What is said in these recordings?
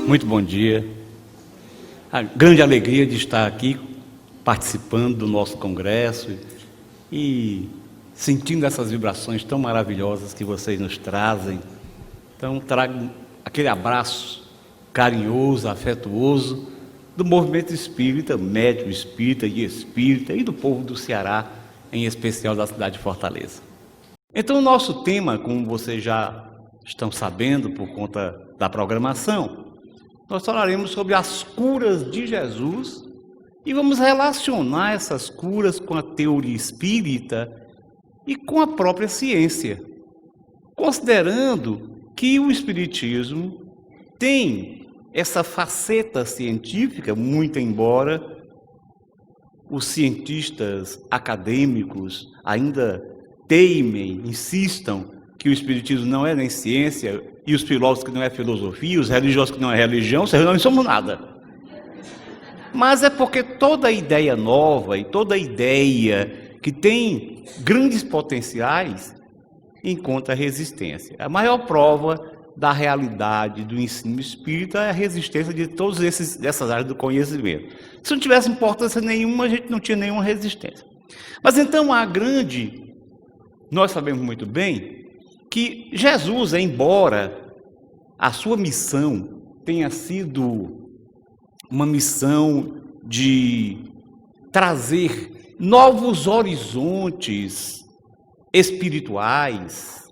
Muito bom dia. A grande alegria de estar aqui participando do nosso congresso e sentindo essas vibrações tão maravilhosas que vocês nos trazem. Então, trago aquele abraço carinhoso, afetuoso do movimento espírita, médico espírita e espírita e do povo do Ceará, em especial da cidade de Fortaleza. Então, o nosso tema, como vocês já estão sabendo por conta da programação, nós falaremos sobre as curas de Jesus e vamos relacionar essas curas com a teoria espírita e com a própria ciência, considerando que o espiritismo tem essa faceta científica, muito embora os cientistas acadêmicos ainda teimem, insistam que o espiritismo não é nem ciência, e os filósofos que não é filosofia, os religiosos que não é religião, nós não somos nada. Mas é porque toda ideia nova e toda ideia que tem grandes potenciais encontra resistência. A maior prova da realidade do ensino espírita é a resistência de todas essas áreas do conhecimento. Se não tivesse importância nenhuma, a gente não tinha nenhuma resistência. Mas então nós sabemos muito bem que Jesus, embora a sua missão tenha sido uma missão de trazer novos horizontes espirituais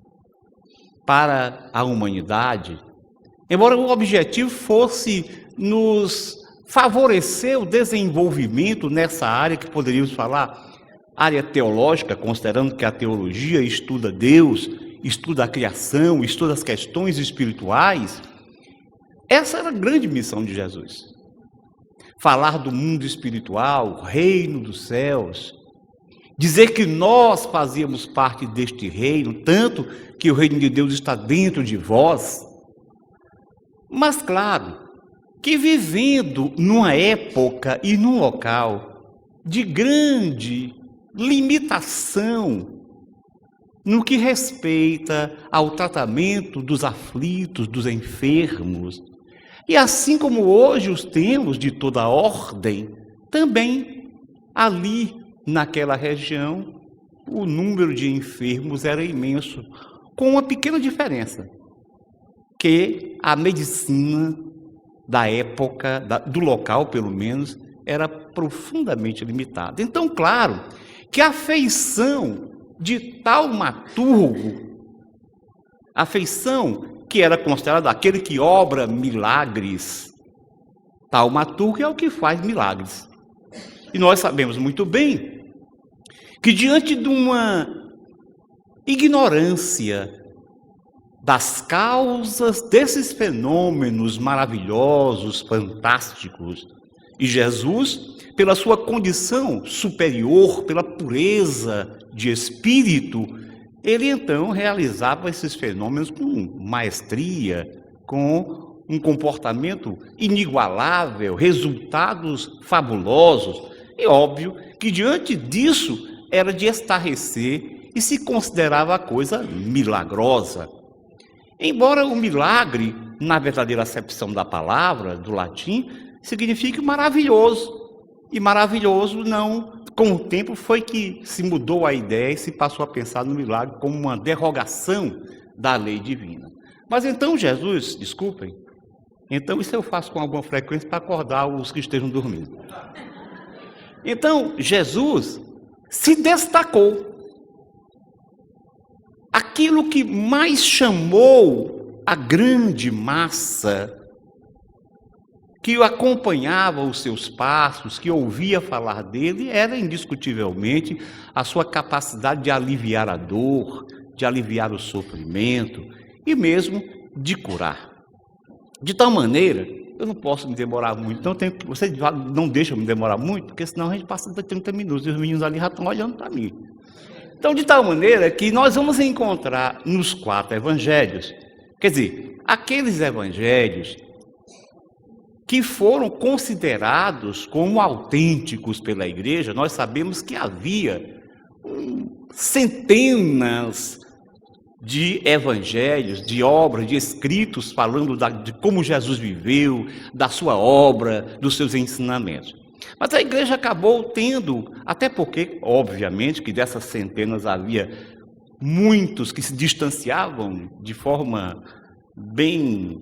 para a humanidade, embora o objetivo fosse nos favorecer o desenvolvimento nessa área que poderíamos falar, área teológica, considerando que a teologia estuda Deus, estuda a criação, estuda as questões espirituais. Essa era a grande missão de Jesus. Falar do mundo espiritual, reino dos céus, dizer que nós fazíamos parte deste reino, tanto que o reino de Deus está dentro de vós. Mas claro, que vivendo numa época e num local de grande limitação no que respeita ao tratamento dos aflitos, dos enfermos. E assim como hoje os temos de toda a ordem, também ali naquela região o número de enfermos era imenso, com uma pequena diferença, que a medicina da época, do local pelo menos, era profundamente limitada. Então, claro, que a feição de taumaturgo, a feição que era considerada aquele que obra milagres, taumaturgo é o que faz milagres. E nós sabemos muito bem que diante de uma ignorância das causas desses fenômenos maravilhosos, fantásticos, e Jesus, pela sua condição superior, pela pureza de espírito, ele então realizava esses fenômenos com maestria, com um comportamento inigualável, resultados fabulosos. É óbvio que diante disso era de estarrecer e se considerava a coisa milagrosa. Embora o milagre, na verdadeira acepção da palavra, do latim, signifique maravilhoso. E maravilhoso não, com o tempo foi que se mudou a ideia e se passou a pensar no milagre como uma derrogação da lei divina. Mas então Jesus, desculpem, então isso eu faço com alguma frequência para acordar os que estejam dormindo. Então Jesus se destacou. Aquilo que mais chamou a grande massa que acompanhava os seus passos, que ouvia falar dele, era indiscutivelmente a sua capacidade de aliviar a dor, de aliviar o sofrimento e mesmo de curar. De tal maneira, eu não posso me demorar muito, então você não deixa eu me demorar muito, porque senão a gente passa de 30 minutos e os meninos ali já estão olhando para mim. Então, de tal maneira que nós vamos encontrar nos 4 evangelhos, quer dizer, aqueles evangelhos que foram considerados como autênticos pela igreja. Nós sabemos que havia centenas de evangelhos, de obras, de escritos falando de como Jesus viveu, da sua obra, dos seus ensinamentos. Mas a igreja acabou tendo, até porque, obviamente, que dessas centenas havia muitos que se distanciavam de forma bem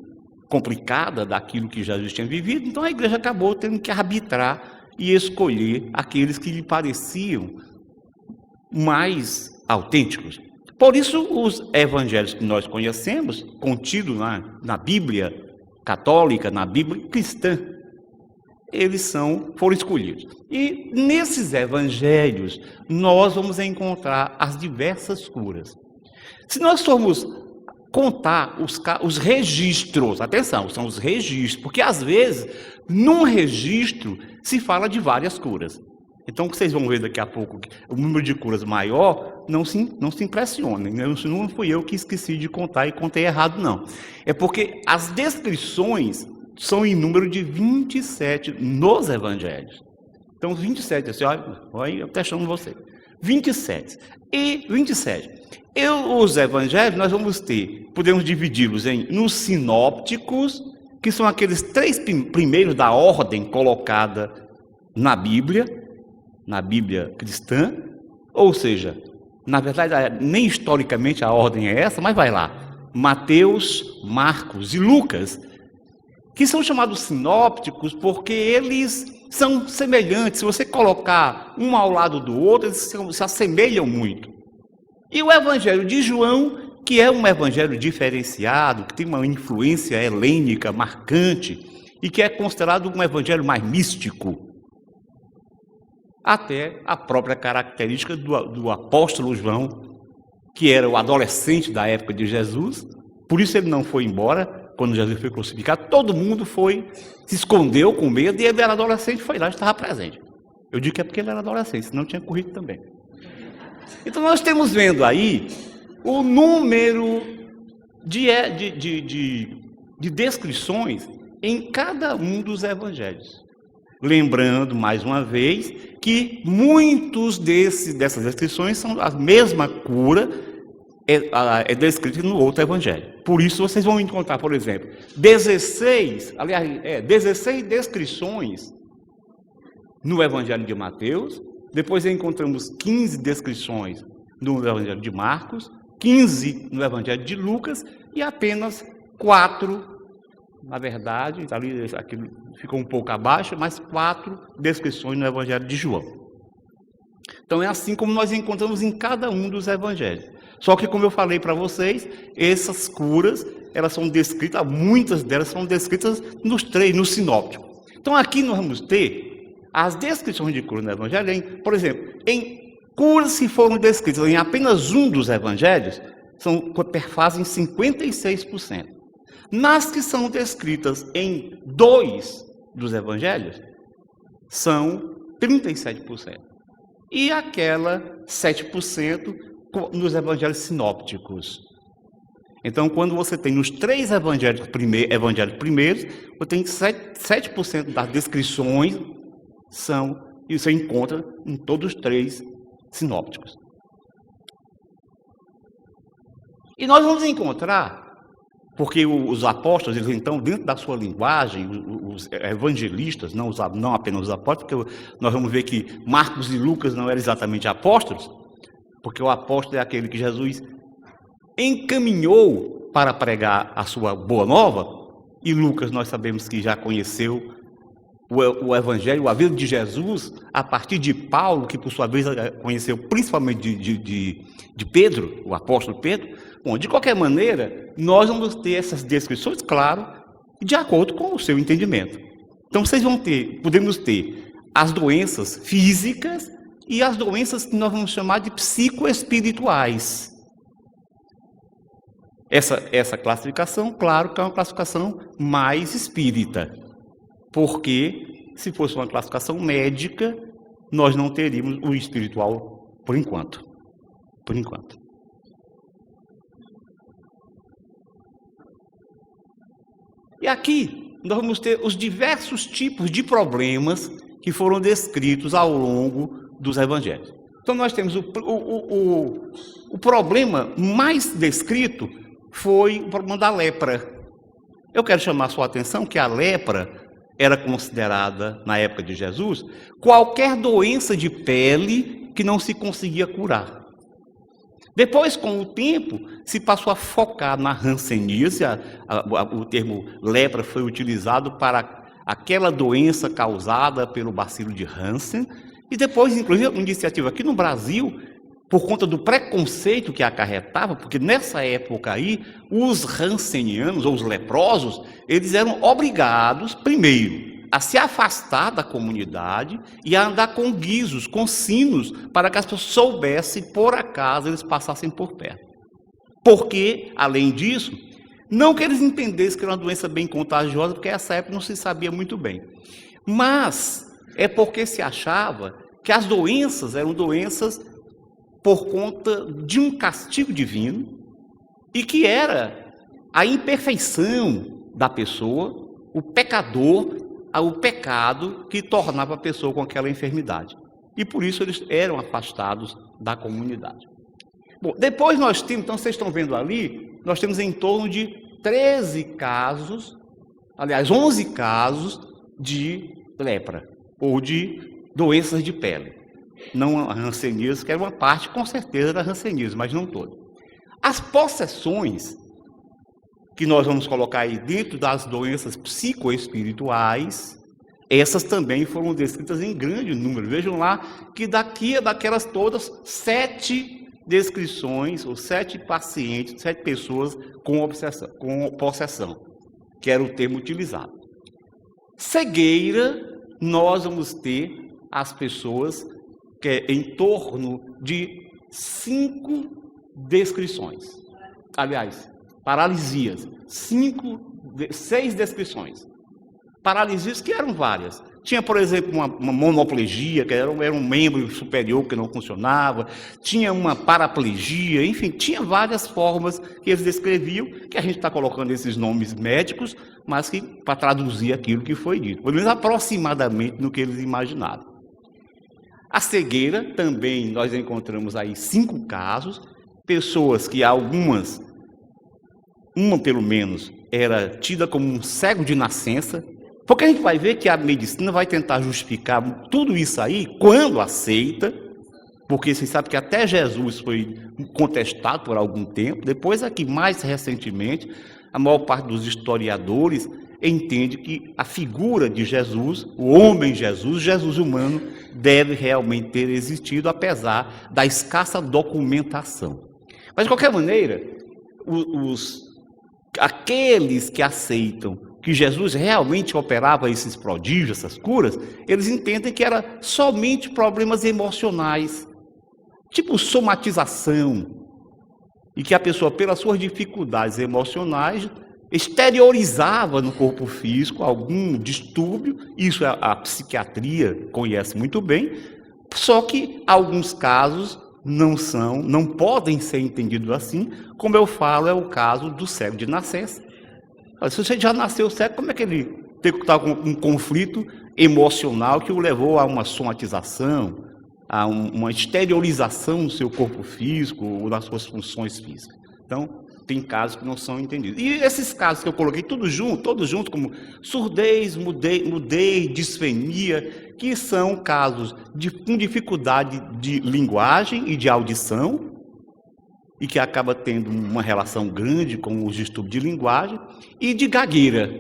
complicada daquilo que Jesus tinha vivido, então a igreja acabou tendo que arbitrar e escolher aqueles que lhe pareciam mais autênticos. Por isso, os evangelhos que nós conhecemos, contidos na Bíblia católica, na Bíblia cristã, eles foram escolhidos. E nesses evangelhos, nós vamos encontrar as diversas curas. Se nós formos contar os registros, atenção, são os registros, porque às vezes, num registro, se fala de várias curas. Então, vocês vão ver daqui a pouco que o número de curas maior, não se impressionem. Não fui eu que esqueci de contar e contei errado, não. É porque as descrições são em número de 27 nos evangelhos. Então, 27, assim, olha eu testando você. 27. E 27. Os evangelhos, nós vamos podemos dividi-los nos sinópticos, que são aqueles 3 primeiros da ordem colocada na Bíblia cristã, ou seja, na verdade, nem historicamente a ordem é essa, mas vai lá, Mateus, Marcos e Lucas, que são chamados sinópticos porque eles são semelhantes. Se você colocar um ao lado do outro, eles se assemelham muito. E o Evangelho de João, que é um evangelho diferenciado, que tem uma influência helênica marcante e que é considerado um evangelho mais místico, até a própria característica do apóstolo João, que era o adolescente da época de Jesus, por isso ele não foi embora. Quando Jesus foi crucificado, todo mundo se escondeu com medo, e ele era adolescente, foi lá, estava presente. Eu digo que é porque ele era adolescente, senão tinha corrido também. Então nós estamos vendo aí o número de descrições em cada um dos evangelhos. Lembrando, mais uma vez, que muitos dessas descrições são a mesma cura, é descrito no outro evangelho. Por isso vocês vão encontrar, por exemplo, 16 descrições no evangelho de Mateus, depois encontramos 15 descrições no evangelho de Marcos, 15 no evangelho de Lucas e apenas 4, na verdade, aqui ficou um pouco abaixo, mas 4 descrições no evangelho de João. Então é assim como nós encontramos em cada um dos evangelhos. Só que, como eu falei para vocês, essas curas, elas são descritas, muitas delas são descritas nos sinópticos. Então aqui nós vamos ter as descrições de cura no evangelho, por exemplo, em curas que foram descritas em apenas um dos evangelhos, perfazem 56%. Nas que são descritas em 2 dos evangelhos, são 37%. E aquela 7% nos evangelhos sinópticos. Então, quando você tem nos 3 evangelhos primeiros, você tem 7% das descrições e você encontra em todos os 3 sinópticos. E nós vamos encontrar, porque os apóstolos, eles então, dentro da sua linguagem, os evangelistas, não apenas os apóstolos, porque nós vamos ver que Marcos e Lucas não eram exatamente apóstolos, porque o apóstolo é aquele que Jesus encaminhou para pregar a sua boa nova, e Lucas nós sabemos que já conheceu o evangelho, a vida de Jesus, a partir de Paulo, que por sua vez conheceu principalmente de Pedro, o apóstolo Pedro. Bom, de qualquer maneira, nós vamos ter essas descrições, claro, de acordo com o seu entendimento. Então podemos ter as doenças físicas e as doenças que nós vamos chamar de psicoespirituais. Essa classificação, claro que é uma classificação mais espírita, porque se fosse uma classificação médica, nós não teríamos o espiritual por enquanto. Por enquanto. E aqui nós vamos ter os diversos tipos de problemas que foram descritos ao longo dos evangelhos. Então nós temos o problema mais descrito foi o problema da lepra. Eu quero chamar a sua atenção que a lepra era considerada, na época de Jesus, qualquer doença de pele que não se conseguia curar. Depois, com o tempo, se passou a focar na hanseníase, o termo lepra foi utilizado para aquela doença causada pelo bacilo de Hansen, e depois, inclusive, uma iniciativa aqui no Brasil, por conta do preconceito que acarretava, porque nessa época aí, os hansenianos, ou os leprosos, eles eram obrigados, primeiro, a se afastar da comunidade e a andar com guizos, com sinos, para que as pessoas soubessem, por acaso, eles passassem por perto. Porque, além disso, não que eles entendessem que era uma doença bem contagiosa, porque nessa época não se sabia muito bem. Mas é porque se achava que as doenças eram doenças por conta de um castigo divino e que era a imperfeição da pessoa, o pecador, o pecado que tornava a pessoa com aquela enfermidade. E por isso eles eram afastados da comunidade. Bom, depois nós temos, então vocês estão vendo ali, nós temos em torno de 13 casos, aliás, 11 casos de lepra, ou de doenças de pele. Não a hanseníase, que era uma parte, com certeza, da hanseníase, mas não toda. As possessões, que nós vamos colocar aí dentro das doenças psicoespirituais, essas também foram descritas em grande número. Vejam lá que daquelas todas, 7 descrições, ou 7 pacientes, 7 pessoas com possessão, que era o termo utilizado. Cegueira, nós vamos ter as pessoas que é em torno de 5 descrições. Aliás, paralisias, 6 descrições. Paralisias que eram várias. Tinha, por exemplo, uma monoplegia, que era um membro superior que não funcionava. Tinha uma paraplegia, enfim, tinha várias formas que eles descreviam, que a gente está colocando esses nomes médicos, mas que para traduzir aquilo que foi dito, pelo menos aproximadamente no que eles imaginavam. A cegueira, também nós encontramos aí 5 casos, pessoas que algumas, uma pelo menos, era tida como um cego de nascença, porque a gente vai ver que a medicina vai tentar justificar tudo isso aí quando aceita, porque vocês sabem que até Jesus foi contestado por algum tempo, depois aqui mais recentemente, a maior parte dos historiadores entende que a figura de Jesus, o homem Jesus, Jesus humano, deve realmente ter existido, apesar da escassa documentação. Mas, de qualquer maneira, aqueles que aceitam que Jesus realmente operava esses prodígios, essas curas, eles entendem que era somente problemas emocionais, tipo somatização, e que a pessoa, pelas suas dificuldades emocionais, exteriorizava no corpo físico algum distúrbio. Isso a psiquiatria conhece muito bem, só que alguns casos não podem ser entendidos assim, como eu falo, é o caso do cego de nascença. Se você já nasceu cego, como é que ele tem que estar com um conflito emocional que o levou a uma somatização, a uma exteriorização no seu corpo físico ou nas suas funções físicas? Então, tem casos que não são entendidos. E esses casos que eu coloquei, todos juntos, como surdez, mudez, disfenia, que são casos com dificuldade de linguagem e de audição, e que acaba tendo uma relação grande com os distúrbios de linguagem, e de gagueira.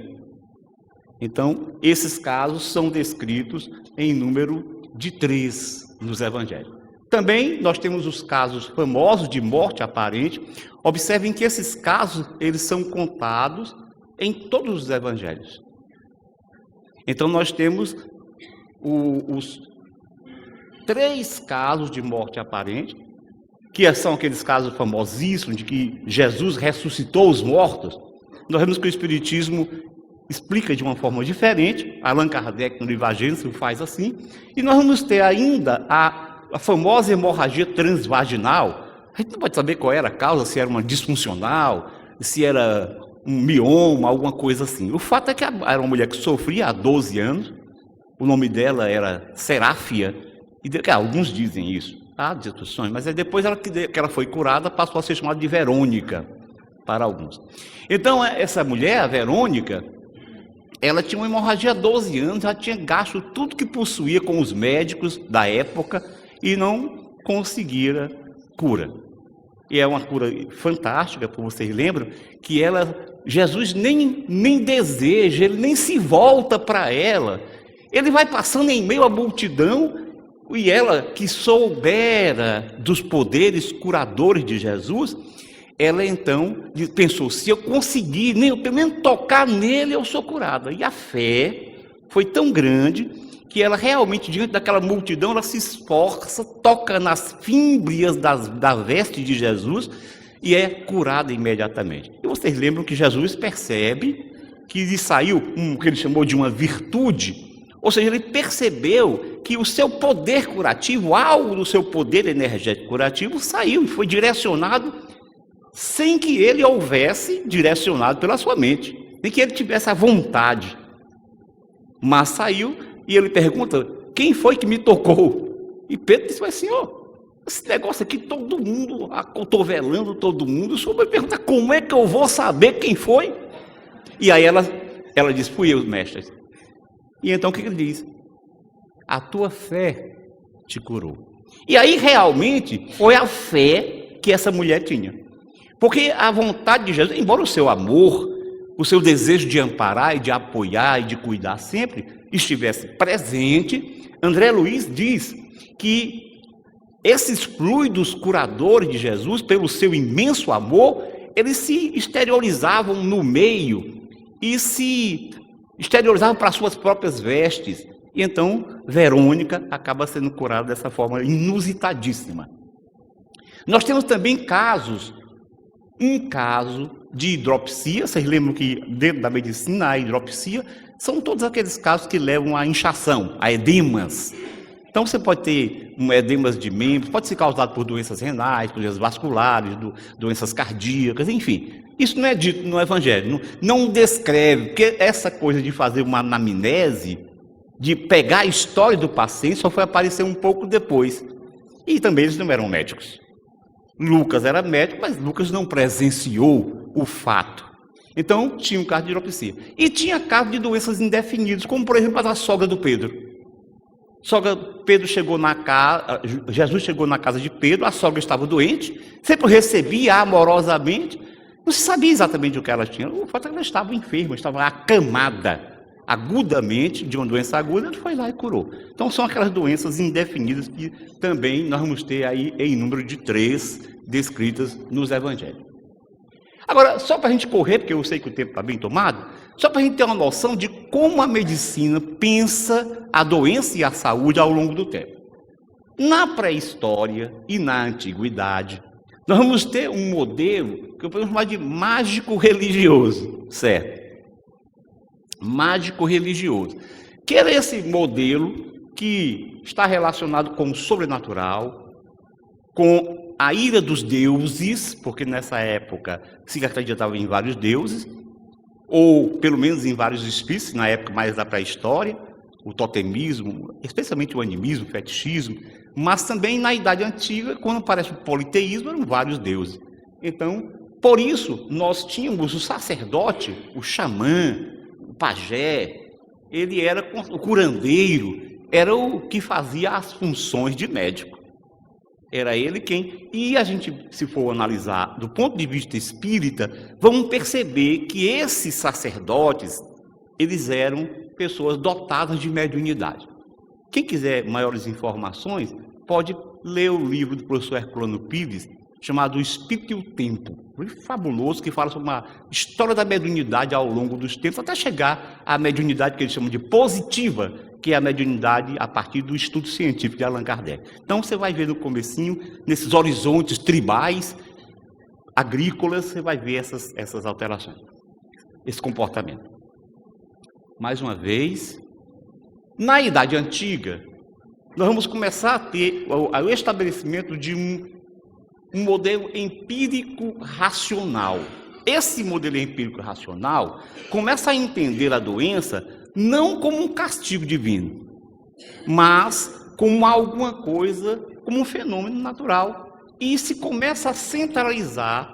Então, esses casos são descritos em número de 3 nos evangelhos. Também nós temos os casos famosos de morte aparente. Observem que esses casos, eles são contados em todos os evangelhos. Então nós temos os 3 casos de morte aparente, que são aqueles casos famosíssimos de que Jesus ressuscitou os mortos. Nós vemos que o Espiritismo explica de uma forma diferente. Allan Kardec, no livro A Gênese, faz assim. E nós vamos ter ainda a famosa hemorragia transvaginal. A gente não pode saber qual era a causa, se era uma disfuncional, se era um mioma, alguma coisa assim. O fato é que era uma mulher que sofria há 12 anos, o nome dela era Seráfia, e alguns dizem isso, Há discussões, mas depois que ela foi curada, passou a ser chamada de Verônica, para alguns. Então, essa mulher, a Verônica, ela tinha uma hemorragia há 12 anos, já tinha gasto tudo que possuía com os médicos da época e não conseguira cura. E é uma cura fantástica, como vocês lembram, que Jesus nem deseja, ele nem se volta para ela. Ele vai passando em meio à multidão e ela, que soubera dos poderes curadores de Jesus, ela então pensou, se eu conseguir, pelo menos tocar nele, eu sou curada. E a fé foi tão grande que ela realmente, diante daquela multidão, ela se esforça, toca nas fímbrias da veste de Jesus e é curada imediatamente. E vocês lembram que Jesus percebe que lhe saiu o que ele chamou de uma virtude, ou seja, ele percebeu que o seu poder curativo, algo do seu poder energético curativo, saiu e foi direcionado sem que ele houvesse direcionado pela sua mente, nem que ele tivesse a vontade. Mas saiu e ele pergunta, quem foi que me tocou? E Pedro disse, mas Senhor, esse negócio aqui todo mundo, acotovelando todo mundo, o Senhor me pergunta, como é que eu vou saber quem foi? E aí ela disse, fui eu, mestre. E então o que ele diz? A tua fé te curou. E aí realmente foi a fé que essa mulher tinha. Porque a vontade de Jesus, embora o seu amor, o seu desejo de amparar e de apoiar e de cuidar sempre estivesse presente, André Luiz diz que esses fluidos curadores de Jesus, pelo seu imenso amor, eles se exteriorizavam no meio e se exteriorizavam para suas próprias vestes. E então, Verônica acaba sendo curada dessa forma inusitadíssima. Nós temos também um caso de hidropsia. Vocês lembram que dentro da medicina a hidropsia são todos aqueles casos que levam à inchação, a edemas. Então você pode ter edemas de membros, pode ser causado por doenças renais, por doenças vasculares, doenças cardíacas, enfim. Isso não é dito no Evangelho, não descreve, porque essa coisa de fazer uma anamnese, de pegar a história do paciente, só foi aparecer um pouco depois. E também eles não eram médicos. Lucas era médico, mas Lucas não presenciou o fato. Então, tinha um caso de hidropsia. E tinha caso de doenças indefinidas, como, por exemplo, a da sogra do Pedro. Jesus chegou na casa de Pedro, a sogra estava doente, sempre recebia amorosamente, não se sabia exatamente o que ela tinha. O fato é que ela estava enferma, estava acamada, agudamente, de uma doença aguda, ele foi lá e curou. Então, são aquelas doenças indefinidas que também nós vamos ter aí em número de 3 descritas nos Evangelhos. Agora, só para a gente correr, porque eu sei que o tempo está bem tomado, só para a gente ter uma noção de como a medicina pensa a doença e a saúde ao longo do tempo. Na pré-história e na antiguidade, nós vamos ter um modelo que eu posso chamar de mágico-religioso, certo? Mágico-religioso, que era esse modelo que está relacionado com o sobrenatural, com a ira dos deuses, porque nessa época se acreditava em vários deuses, ou pelo menos em vários espíritos, na época mais da pré-história, o totemismo, especialmente o animismo, o fetichismo, mas também na Idade Antiga, quando aparece o politeísmo, eram vários deuses. Então, por isso, nós tínhamos o sacerdote, o xamã, o pajé, ele era o curandeiro, era o que fazia as funções de médico. Era ele quem, e a gente, se for analisar do ponto de vista espírita, vamos perceber que esses sacerdotes, eles eram pessoas dotadas de mediunidade. Quem quiser maiores informações, pode ler o livro do professor Herculano Pires, chamado O Espírito e o Tempo, um livro fabuloso que fala sobre uma história da mediunidade ao longo dos tempos, até chegar à mediunidade que eles chamam de positiva, que é a mediunidade a partir do estudo científico de Allan Kardec. Então você vai ver no comecinho, nesses horizontes tribais, agrícolas, você vai ver essas alterações, esse comportamento. Mais uma vez, na Idade Antiga, nós vamos começar a ter o estabelecimento de um modelo empírico racional. Esse modelo empírico racional começa a entender a doença não como um castigo divino, mas como alguma coisa como um fenômeno natural. E se começa a centralizar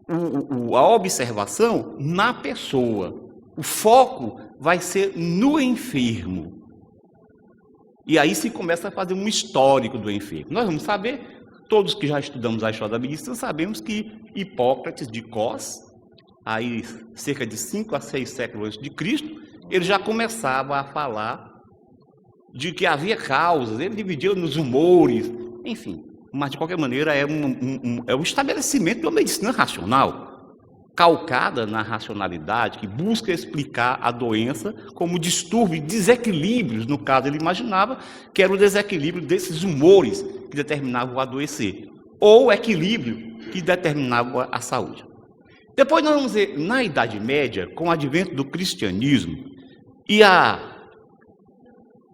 a observação na pessoa. O foco vai ser no enfermo. E aí se começa a fazer um histórico do enfermo. Nós vamos saber, todos que já estudamos a história da medicina, sabemos que Hipócrates de Cos, aí cerca de 5 a 6 séculos antes de Cristo, ele já começava a falar de que havia causas, ele dividia nos humores, enfim. Mas, de qualquer maneira, é o estabelecimento de uma medicina racional, calcada na racionalidade, que busca explicar a doença como distúrbio, desequilíbrios, no caso ele imaginava que era o desequilíbrio desses humores que determinavam o adoecer, ou o equilíbrio que determinava a saúde. Depois nós vamos ver, na Idade Média, com o advento do cristianismo e a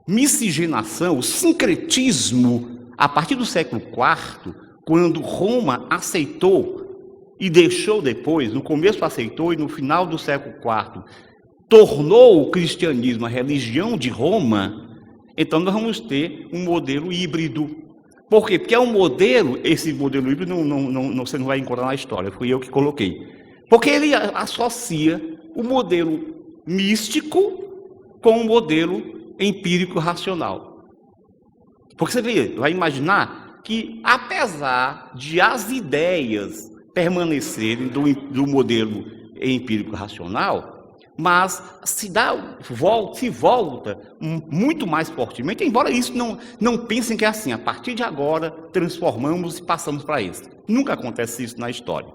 miscigenação, o sincretismo, a partir do século IV, quando Roma aceitou e deixou depois, no começo aceitou e no final do século IV, tornou o cristianismo a religião de Roma, então nós vamos ter um modelo híbrido. Por quê? Porque é um modelo, esse modelo híbrido você não vai encontrar na história, fui eu que coloquei. Porque ele associa o modelo místico com o modelo empírico racional. Porque você vai imaginar que, apesar de as ideias permanecerem do modelo empírico racional, mas se volta muito mais fortemente, embora isso não pensem que é assim, a partir de agora transformamos e passamos para isso. Nunca acontece isso na história.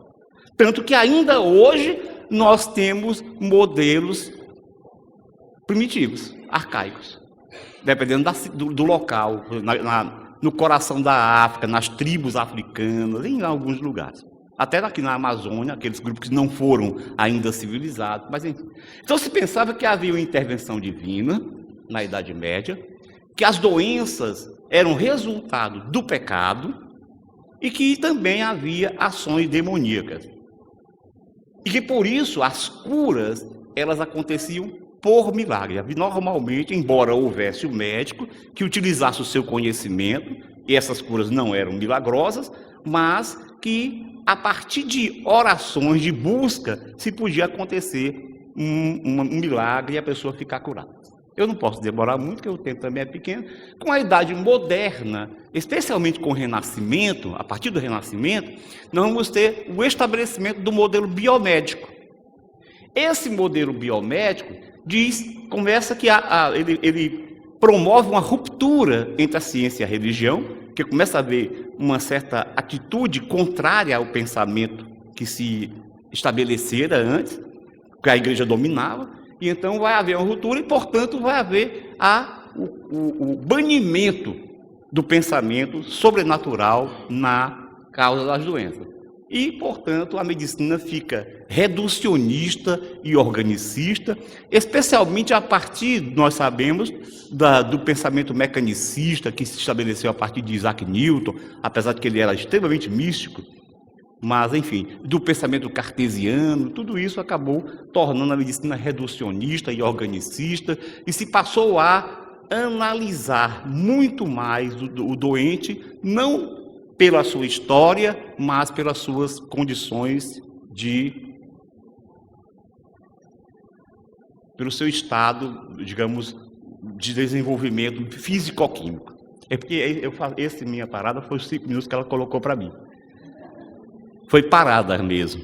Tanto que ainda hoje nós temos modelos primitivos, arcaicos. Dependendo do local, no coração da África, nas tribos africanas, em alguns lugares. Até aqui na Amazônia, aqueles grupos que não foram ainda civilizados. Mas, enfim. Então se pensava que havia uma intervenção divina na Idade Média, que as doenças eram resultado do pecado e que também havia ações demoníacas. E que por isso as curas elas aconteciam por milagre. Normalmente, embora houvesse o médico que utilizasse o seu conhecimento, e essas curas não eram milagrosas, mas que a partir de orações, de busca, se podia acontecer um milagre e a pessoa ficar curada. Eu não posso demorar muito, porque o tempo também é pequeno. Com a idade moderna, especialmente com o Renascimento, a partir do Renascimento, nós vamos ter o estabelecimento do modelo biomédico. Esse modelo biomédico começa que ele promove uma ruptura entre a ciência e a religião, que começa a haver uma certa atitude contrária ao pensamento que se estabelecera antes, que a igreja dominava, e então vai haver uma ruptura e, portanto, vai haver o banimento do pensamento sobrenatural na causa das doenças. E, portanto, a medicina fica reducionista e organicista, especialmente a partir, nós sabemos, do pensamento mecanicista que se estabeleceu a partir de Isaac Newton, apesar de que ele era extremamente místico, mas, enfim, do pensamento cartesiano, tudo isso acabou tornando a medicina reducionista e organicista, e se passou a analisar muito mais o doente, não pela sua história, mas pelas suas condições pelo seu estado, digamos, de desenvolvimento físico-químico. É porque essa minha parada foi os 5 minutos que ela colocou para mim. Foi parada mesmo.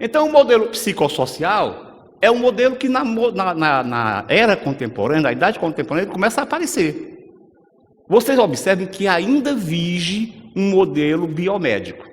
Então, o modelo psicossocial é um modelo que na era contemporânea, na idade contemporânea, ele começa a aparecer. Vocês observem que ainda vige um modelo biomédico.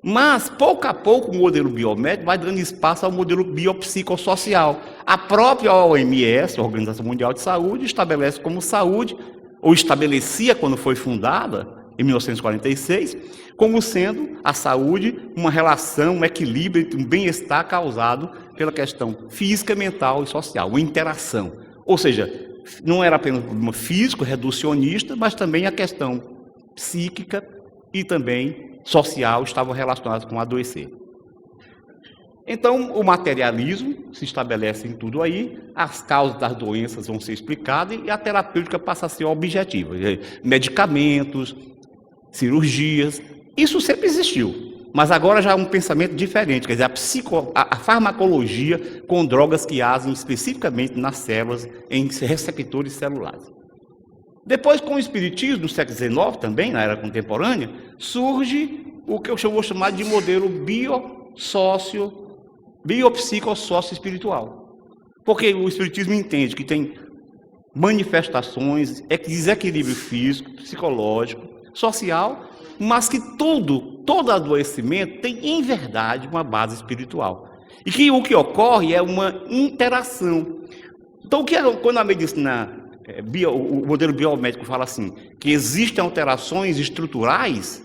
Mas, pouco a pouco, o modelo biomédico vai dando espaço ao modelo biopsicossocial. A própria OMS, a Organização Mundial de Saúde, estabelece como saúde, ou estabelecia quando foi fundada, em 1946, como sendo a saúde uma relação, um equilíbrio entre um bem-estar causado pela questão física, mental e social, uma interação. Ou seja, não era apenas um problema físico, reducionista, mas também a questão psíquica e também social estavam relacionados com o adoecer. Então, o materialismo se estabelece em tudo aí, as causas das doenças vão ser explicadas e a terapêutica passa a ser objetiva. Medicamentos, cirurgias, isso sempre existiu, mas agora já é um pensamento diferente, quer dizer, a farmacologia com drogas que agem especificamente nas células, em receptores celulares. Depois, com o espiritismo, no século XIX também, na era contemporânea, surge o que eu vou chamar de modelo biopsicossócio-espiritual. Porque o espiritismo entende que tem manifestações, desequilíbrio físico, psicológico, social, mas que todo adoecimento tem, em verdade, uma base espiritual. E que o que ocorre é uma interação. Então, quando a medicina, o modelo biomédico fala assim, que existem alterações estruturais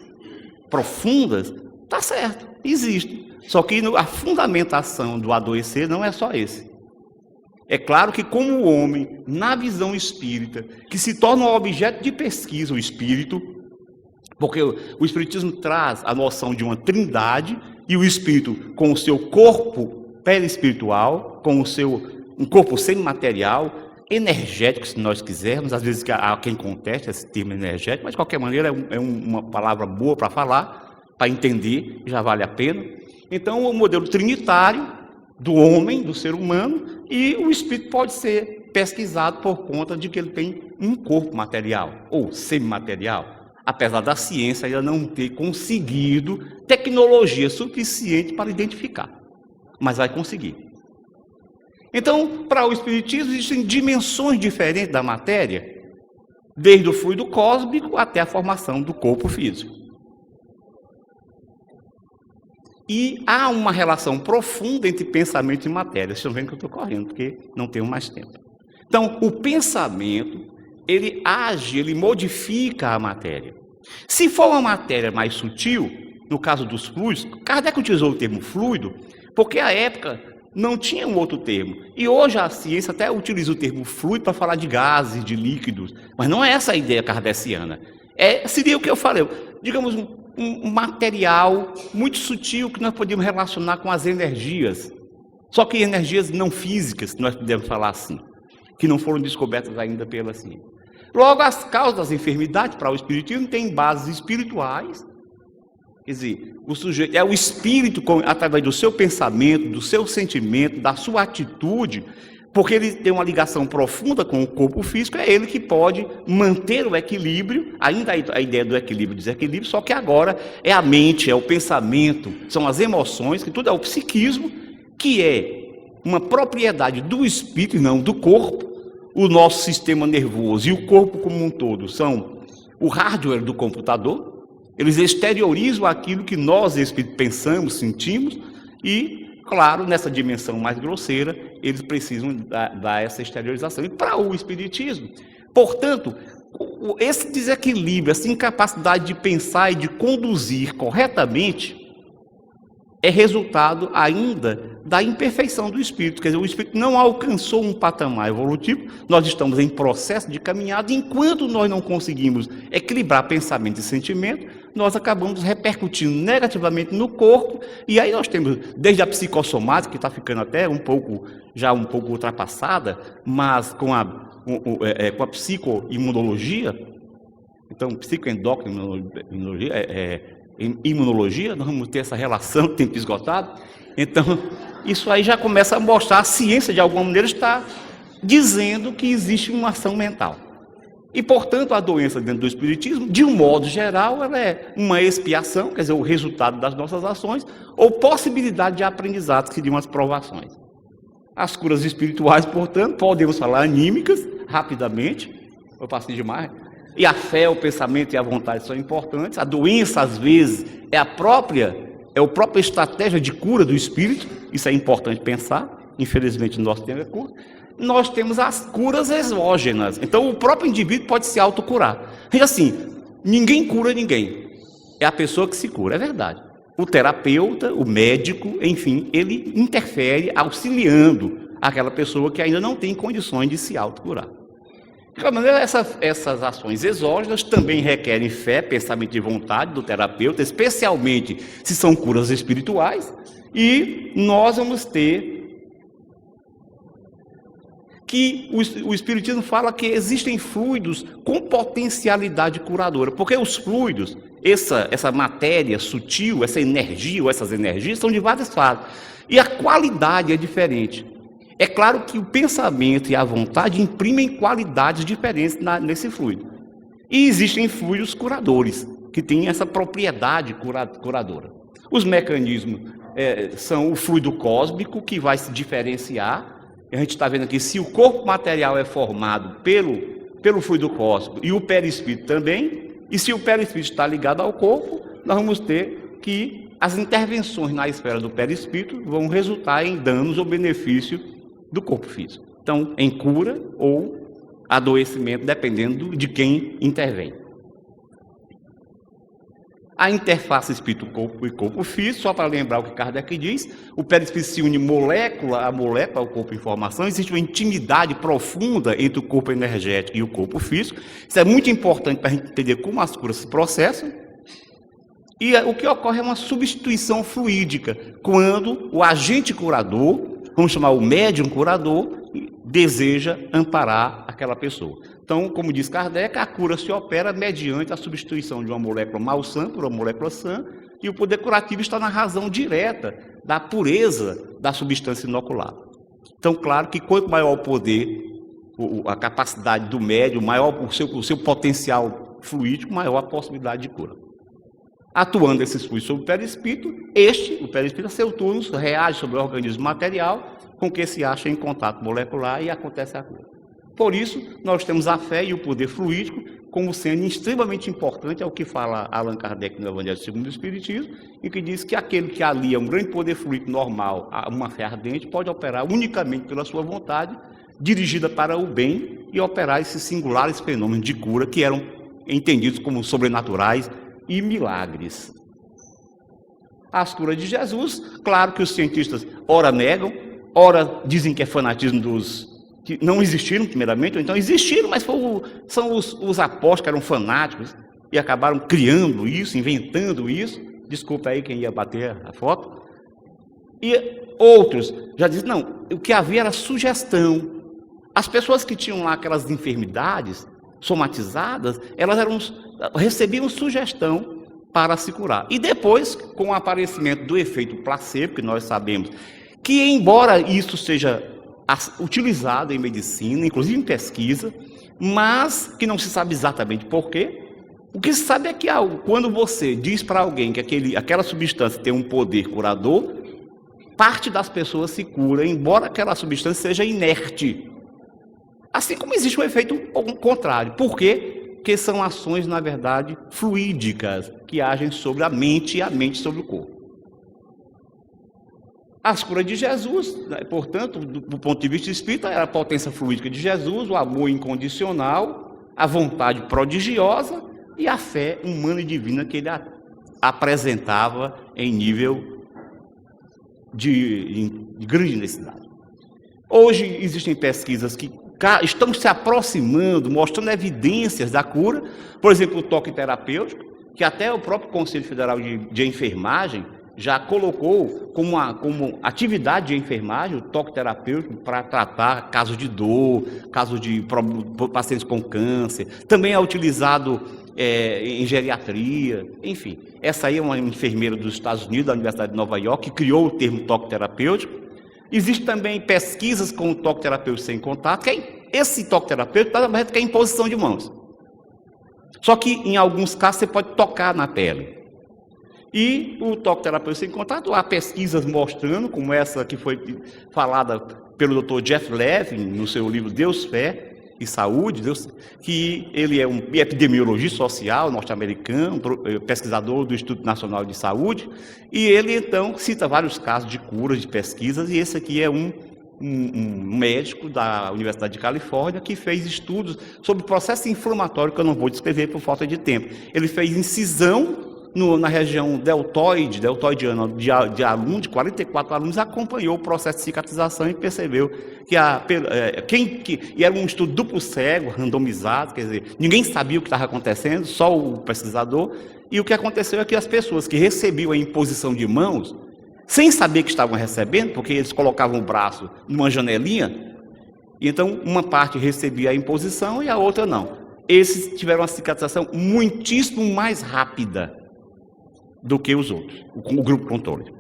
profundas, está certo, existe. Só que a fundamentação do adoecer não é só esse. É claro que como o homem, na visão espírita, que se torna um objeto de pesquisa, o espírito, porque o espiritismo traz a noção de uma trindade, e o espírito com o seu corpo perispiritual, com um corpo semimaterial, energético, se nós quisermos, às vezes há quem conteste esse termo energético, mas de qualquer maneira é uma palavra boa para falar, para entender, já vale a pena. Então, o modelo trinitário do homem, do ser humano, e o espírito pode ser pesquisado por conta de que ele tem um corpo material, ou semimaterial, apesar da ciência ainda não ter conseguido tecnologia suficiente para identificar, mas vai conseguir. Então, para o espiritismo, existem dimensões diferentes da matéria, desde o fluido cósmico até a formação do corpo físico. E há uma relação profunda entre pensamento e matéria. Vocês estão vendo que eu estou correndo, porque não tenho mais tempo. Então, o pensamento, ele age, ele modifica a matéria. Se for uma matéria mais sutil, no caso dos fluidos, Kardec utilizou o termo fluido, porque à época não tinha um outro termo. E hoje a ciência até utiliza o termo fluido para falar de gases, de líquidos, mas não é essa a ideia kardeciana. Seria o que eu falei, digamos, um material muito sutil que nós podemos relacionar com as energias. Só que energias não físicas, nós podemos falar assim, que não foram descobertas ainda pela ciência. Logo, as causas das enfermidades para o espiritismo têm bases espirituais. Quer dizer, o sujeito é o espírito, através do seu pensamento, do seu sentimento, da sua atitude, porque ele tem uma ligação profunda com o corpo físico, é ele que pode manter o equilíbrio, ainda a ideia do equilíbrio e desequilíbrio, só que agora é a mente, é o pensamento, são as emoções, que tudo é o psiquismo, que é uma propriedade do espírito e não do corpo. O nosso sistema nervoso e o corpo como um todo são o hardware do computador, eles exteriorizam aquilo que nós, espírito, pensamos, sentimos, e claro, nessa dimensão mais grosseira, eles precisam dar essa exteriorização. E para o espiritismo, portanto, esse desequilíbrio, essa incapacidade de pensar e de conduzir corretamente, é resultado ainda da imperfeição do espírito. Quer dizer, o espírito não alcançou um patamar evolutivo, nós estamos em processo de caminhada, enquanto nós não conseguimos equilibrar pensamento e sentimento, nós acabamos repercutindo negativamente no corpo, e aí nós temos, desde a psicossomática, que está ficando até um pouco ultrapassada, mas com a psicoimunologia, então imunologia, nós vamos ter essa relação, tempo esgotado, então isso aí já começa a mostrar, a ciência de alguma maneira está dizendo que existe uma ação mental. E, portanto, a doença dentro do espiritismo, de um modo geral, ela é uma expiação, quer dizer, o resultado das nossas ações, ou possibilidade de aprendizado, que seriam as provações. As curas espirituais, portanto, podemos falar anímicas, rapidamente, eu passei demais, e a fé, o pensamento e a vontade são importantes. A doença, às vezes, é a própria estratégia de cura do espírito, isso é importante pensar, infelizmente o nosso tempo é curto. Nós temos as curas exógenas, então o próprio indivíduo pode se autocurar. E assim, ninguém cura ninguém, é a pessoa que se cura, é verdade. O terapeuta, o médico, enfim, ele interfere auxiliando aquela pessoa que ainda não tem condições de se autocurar. De qualquer maneira, essas ações exógenas também requerem fé, pensamento e vontade do terapeuta, especialmente se são curas espirituais, e nós vamos ter que o Espiritismo fala que existem fluidos com potencialidade curadora, porque os fluidos, essa matéria sutil, essa energia ou essas energias são de várias fases, e a qualidade é diferente. É claro que o pensamento e a vontade imprimem qualidades diferentes nesse fluido. E existem fluidos curadores, que têm essa propriedade curadora. Os mecanismos são o fluido cósmico, que vai se diferenciar. A gente está vendo aqui, se o corpo material é formado pelo fluido cósmico e o perispírito também, e se o perispírito está ligado ao corpo, nós vamos ter que as intervenções na esfera do perispírito vão resultar em danos ou benefício do corpo físico. Então, em cura ou adoecimento, dependendo de quem intervém. A interface espírito-corpo e corpo físico, só para lembrar o que Kardec diz, o perispírito se une molécula a molécula ao corpo em formação, existe uma intimidade profunda entre o corpo energético e o corpo físico. Isso é muito importante para a gente entender como as curas se processam. E o que ocorre é uma substituição fluídica, quando o agente curador, vamos chamar o médium curador, deseja amparar aquela pessoa. Então, como diz Kardec, a cura se opera mediante a substituição de uma molécula malsã por uma molécula sã, e o poder curativo está na razão direta da pureza da substância inoculada. Então, claro que quanto maior o poder, a capacidade do médium, maior o seu potencial fluídico, maior a possibilidade de cura. Atuando esses fluidos sobre o perispírito, o perispírito, a seu turno, reage sobre o organismo material, com que se acha em contato molecular e acontece a cura. Por isso, nós temos a fé e o poder fluídico como sendo extremamente importante, é o que fala Allan Kardec no Evangelho segundo o Espiritismo, e que diz que aquele que alia um grande poder fluídico normal a uma fé ardente pode operar unicamente pela sua vontade, dirigida para o bem, e operar esses singulares fenômenos de cura que eram entendidos como sobrenaturais e milagres. As curas de Jesus, claro que os cientistas ora negam, ora dizem que é fanatismo que não existiram primeiramente, ou então existiram, mas são os apóstolos que eram fanáticos e acabaram criando isso, inventando isso. Desculpa aí quem ia bater a foto. E outros já dizem, não, o que havia era sugestão. As pessoas que tinham lá aquelas enfermidades somatizadas, elas recebiam sugestão para se curar. E depois, com o aparecimento do efeito placebo, que nós sabemos que, embora isso seja utilizado em medicina, inclusive em pesquisa, mas que não se sabe exatamente por quê. O que se sabe é que quando você diz para alguém que aquela substância tem um poder curador, parte das pessoas se cura, embora aquela substância seja inerte. Assim como existe um efeito contrário. Por quê? Porque são ações, na verdade, fluídicas, que agem sobre a mente e a mente sobre o corpo. As curas de Jesus, portanto, do ponto de vista espírita, era a potência fluídica de Jesus, o amor incondicional, a vontade prodigiosa e a fé humana e divina que ele apresentava em nível de grande necessidade. Hoje existem pesquisas que estão se aproximando, mostrando evidências da cura, por exemplo, o toque terapêutico, que até o próprio Conselho Federal de Enfermagem já colocou como atividade de enfermagem o toque terapêutico para tratar casos de dor, casos de pacientes com câncer. Também é utilizado em geriatria, enfim. Essa aí é uma enfermeira dos Estados Unidos, da Universidade de Nova York, que criou o termo toque terapêutico. Existem também pesquisas com o toque terapêutico sem contato, esse toque terapêutico, na verdade, é imposição de mãos. Só que, em alguns casos, você pode tocar na pele. E o toque terapêutico sem contato, há pesquisas mostrando, como essa que foi falada pelo Dr. Jeff Levin, no seu livro Deus, Fé e Saúde, que ele é um epidemiologista social norte-americano, pesquisador do Instituto Nacional de Saúde, e ele, então, cita vários casos de curas, de pesquisas, e esse aqui é um médico da Universidade de Califórnia que fez estudos sobre o processo inflamatório, que eu não vou descrever por falta de tempo. Ele fez incisão na região deltoidiana de alunos, de 44 alunos, acompanhou o processo de cicatrização e percebeu que era um estudo duplo cego, randomizado, quer dizer, ninguém sabia o que estava acontecendo, só o pesquisador, e o que aconteceu é que as pessoas que recebiam a imposição de mãos, sem saber que estavam recebendo, porque eles colocavam o braço numa janelinha, então uma parte recebia a imposição e a outra não. Esses tiveram uma cicatrização muitíssimo mais rápida do que os outros, o grupo controle.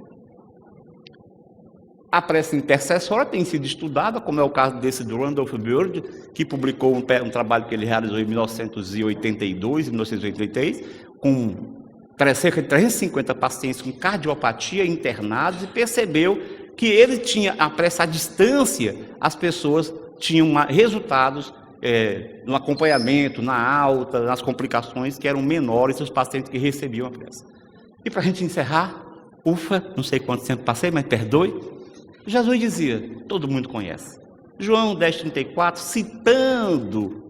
A prece intercessória tem sido estudada, como é o caso desse do Randolph Bird, que publicou um trabalho que ele realizou em 1982 e 1983, com cerca de 350 pacientes com cardiopatia internados, e percebeu que ele tinha a prece à distância, as pessoas tinham resultados no acompanhamento, na alta, nas complicações que eram menores dos pacientes que recebiam a prece. E para a gente encerrar, ufa, não sei quanto tempo passei, mas perdoe, Jesus dizia, todo mundo conhece, João 10,34, citando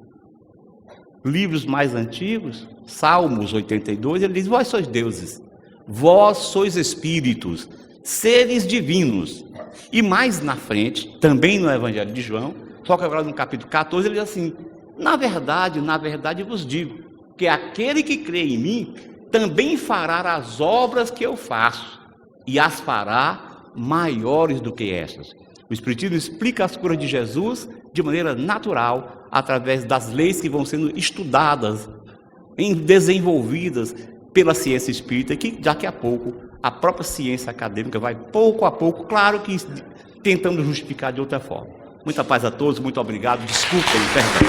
livros mais antigos, Salmos 82, ele diz, vós sois deuses, vós sois espíritos, seres divinos. E mais na frente, também no Evangelho de João, só que agora no capítulo 14, ele diz assim, na verdade vos digo, que aquele que crê em mim, também fará as obras que eu faço, e as fará maiores do que estas. O Espiritismo explica as curas de Jesus de maneira natural, através das leis que vão sendo estudadas, desenvolvidas pela ciência espírita, que daqui a pouco a própria ciência acadêmica vai pouco a pouco, claro que tentando justificar de outra forma. Muita paz a todos, muito obrigado, desculpem, perdão.